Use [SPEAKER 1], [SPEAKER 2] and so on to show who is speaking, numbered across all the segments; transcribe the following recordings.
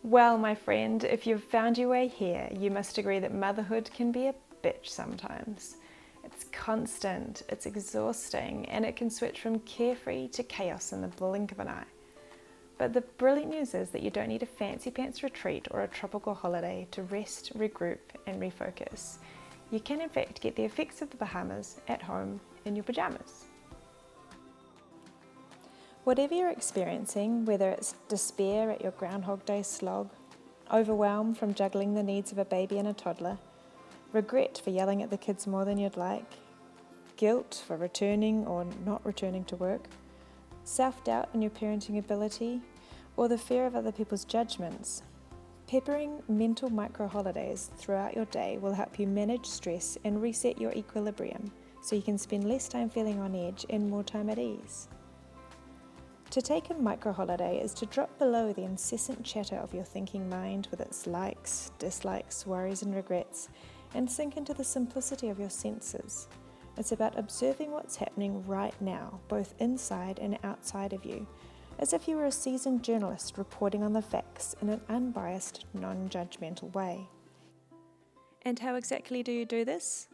[SPEAKER 1] Well, my friend, if you've found your way here, you must agree that motherhood can be a bitch sometimes. It's constant, it's exhausting, and it can switch from carefree to chaos in the blink of an eye. But the brilliant news is that you don't need a fancy pants retreat or a tropical holiday to rest, regroup, and refocus. You can, in fact, get the effects of the Bahamas at home in your pajamas. Whatever you're experiencing, whether it's despair at your Groundhog Day slog, overwhelm from juggling the needs of a baby and a toddler, regret for yelling at the kids more than you'd like, guilt for returning or not returning to work, self-doubt in your parenting ability, or the fear of other people's judgments, peppering mental micro-holidays throughout your day will help you manage stress and reset your equilibrium so you can spend less time feeling on edge and more time at ease. To take a micro-holiday is to drop below the incessant chatter of your thinking mind with its likes, dislikes, worries and regrets, and sink into the simplicity of your senses. It's about observing what's happening right now, both inside and outside of you, as if you were a seasoned journalist reporting on the facts in an unbiased, non-judgmental way. And how exactly do you do this?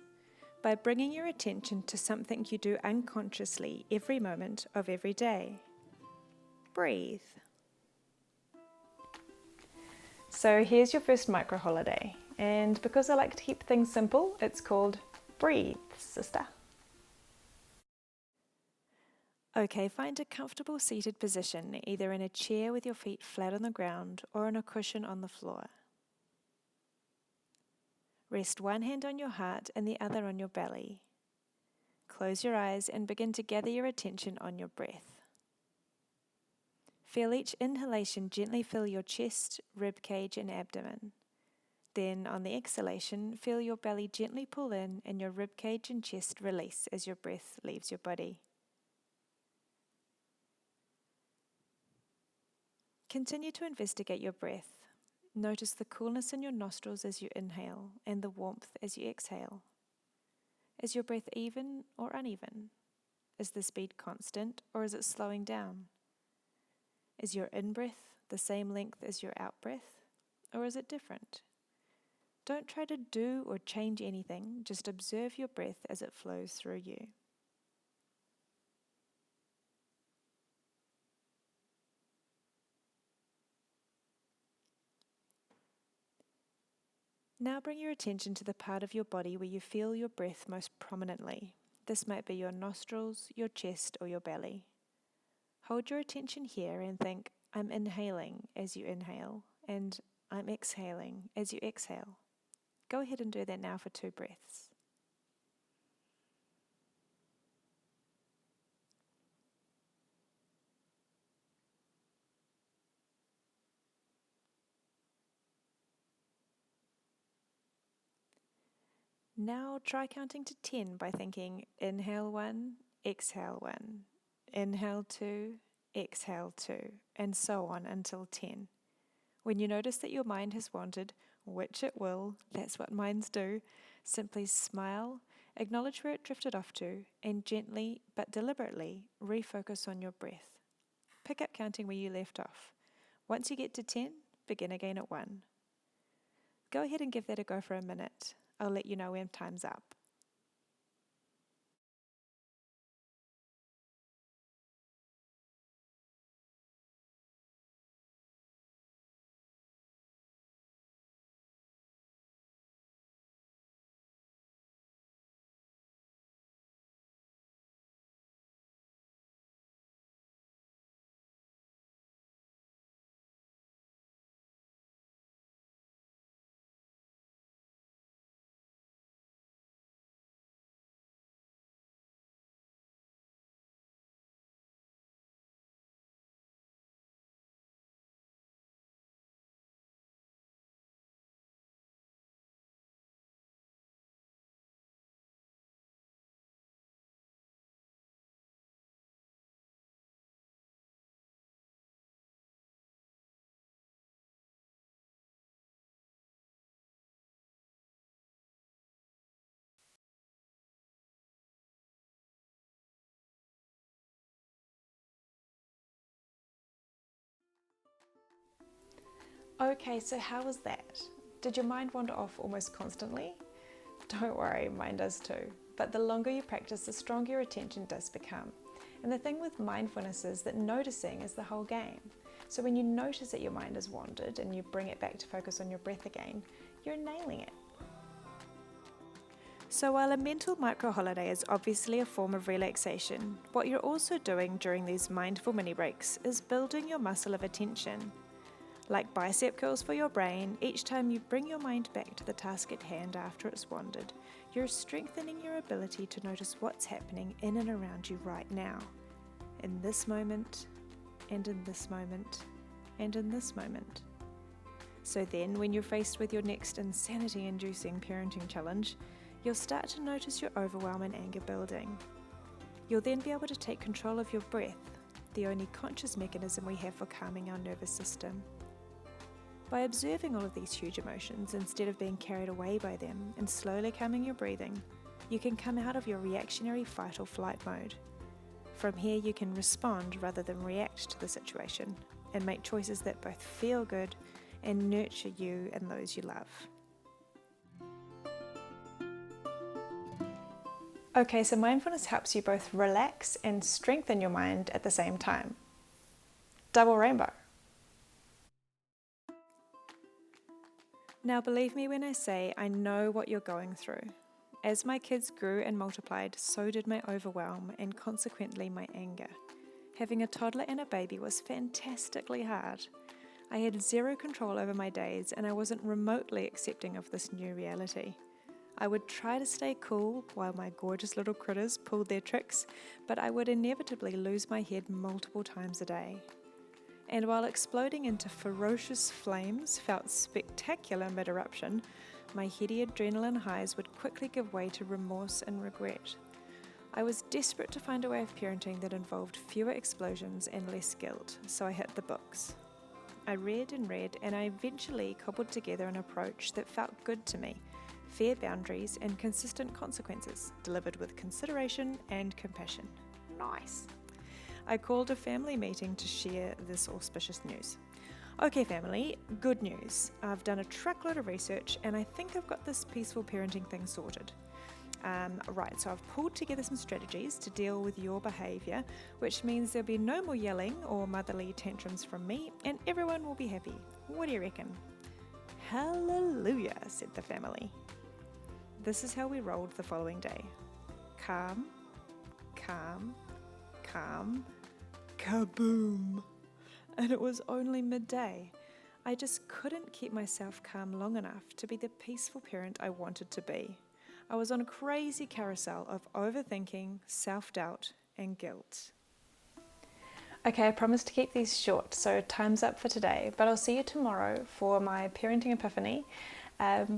[SPEAKER 1] By bringing your attention to something you do unconsciously every moment of every day. Breathe. So here's your first micro holiday, and because I like to keep things simple, it's called Breathe, sister. Okay, find a comfortable seated position, either in a chair with your feet flat on the ground or on a cushion on the floor. Rest one hand on your heart and the other on your belly. Close your eyes and begin to gather your attention on your breath. Feel each inhalation gently fill your chest, rib cage and abdomen. Then, on the exhalation, feel your belly gently pull in and your rib cage and chest release as your breath leaves your body. Continue to investigate your breath. Notice the coolness in your nostrils as you inhale and the warmth as you exhale. Is your breath even or uneven? Is the speed constant or is it slowing down? Is your in-breath the same length as your out-breath, or is it different? Don't try to do or change anything, just observe your breath as it flows through you. Now bring your attention to the part of your body where you feel your breath most prominently. This might be your nostrils, your chest, or your belly. Hold your attention here and think, I'm inhaling as you inhale, and I'm exhaling as you exhale. Go ahead and do that now for 2 breaths. Now try counting to 10 by thinking, inhale 1, exhale 1, inhale 2, exhale 2, and so on until 10. When you notice that your mind has wandered, which it will, that's what minds do, simply smile, acknowledge where it drifted off to, and gently but deliberately refocus on your breath. Pick up counting where you left off. Once you get to 10, begin again at 1. Go ahead and give that a go for a minute. I'll let you know when time's up. Okay, so how was that? Did your mind wander off almost constantly? Don't worry, mine does too. But the longer you practice, the stronger your attention does become. And the thing with mindfulness is that noticing is the whole game. So when you notice that your mind has wandered and you bring it back to focus on your breath again, you're nailing it. So while a mental micro-holiday is obviously a form of relaxation, what you're also doing during these mindful mini breaks is building your muscle of attention. Like bicep curls for your brain, each time you bring your mind back to the task at hand after it's wandered, you're strengthening your ability to notice what's happening in and around you right now. In this moment, and in this moment, and in this moment. So then, when you're faced with your next insanity-inducing parenting challenge, you'll start to notice your overwhelm and anger building. You'll then be able to take control of your breath, the only conscious mechanism we have for calming our nervous system. By observing all of these huge emotions instead of being carried away by them and slowly calming your breathing, you can come out of your reactionary fight or flight mode. From here you can respond rather than react to the situation and make choices that both feel good and nurture you and those you love. Okay, so mindfulness helps you both relax and strengthen your mind at the same time. Double rainbow. Now believe me when I say I know what you're going through. As my kids grew and multiplied, so did my overwhelm and consequently my anger. Having a toddler and a baby was fantastically hard. I had zero control over my days and I wasn't remotely accepting of this new reality. I would try to stay cool while my gorgeous little critters pulled their tricks, but I would inevitably lose my head multiple times a day. And while exploding into ferocious flames felt spectacular mid-eruption, my heady adrenaline highs would quickly give way to remorse and regret. I was desperate to find a way of parenting that involved fewer explosions and less guilt, so I hit the books. I read, and I eventually cobbled together an approach that felt good to me: fair boundaries and consistent consequences, delivered with consideration and compassion. Nice! I called a family meeting to share this auspicious news. Okay family, good news. I've done a truckload of research and I think I've got this peaceful parenting thing sorted. So I've pulled together some strategies to deal with your behaviour, which means there'll be no more yelling or motherly tantrums from me and everyone will be happy. What do you reckon? Hallelujah, said the family. This is how we rolled the following day. Calm, calm, calm, kaboom! And it was only midday. I just couldn't keep myself calm long enough to be the peaceful parent I wanted to be. I was on a crazy carousel of overthinking, self-doubt, and guilt. Okay, I promised to keep these short, so time's up for today, but I'll see you tomorrow for my parenting epiphany,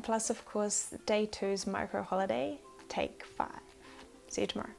[SPEAKER 1] plus of course day 2's micro holiday, take 5. See you tomorrow.